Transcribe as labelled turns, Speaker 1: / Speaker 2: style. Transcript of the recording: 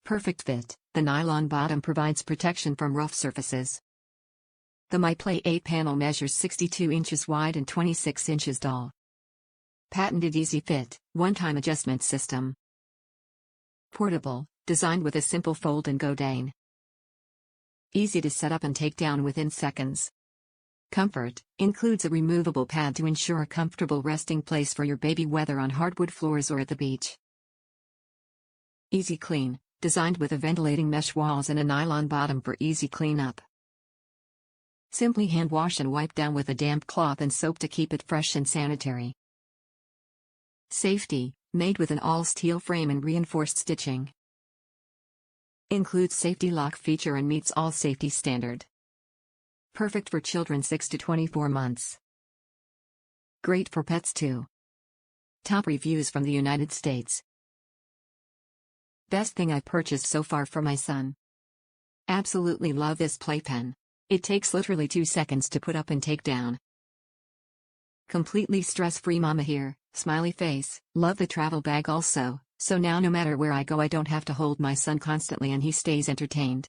Speaker 1: Perfect fit. The nylon bottom provides protection from rough surfaces. The My Play 8-panel measures 62 inches wide and 26 inches tall. Patented Easy Fit, one-time adjustment system. Portable, designed with a simple fold-and-go deign. Easy to set up and take down within seconds. Comfort, includes a removable pad to ensure a comfortable resting place for your baby whether on hardwood floors or at the beach. Easy Clean, designed with a ventilating mesh walls and a nylon bottom for easy cleanup. Simply hand wash and wipe down with a damp cloth and soap to keep it fresh and sanitary. Safety, made with an all-steel frame and reinforced stitching. Includes safety lock feature and meets all safety standard. Perfect for children 6 to 24 months. Great for pets too. Top reviews from the United States. Best thing I purchased so far for my son. Absolutely love this playpen. It takes literally 2 seconds to put up and take down. Completely stress-free mama here, smiley face. Love the travel bag also, so now no matter where I go I don't have to hold my son constantly and he stays entertained.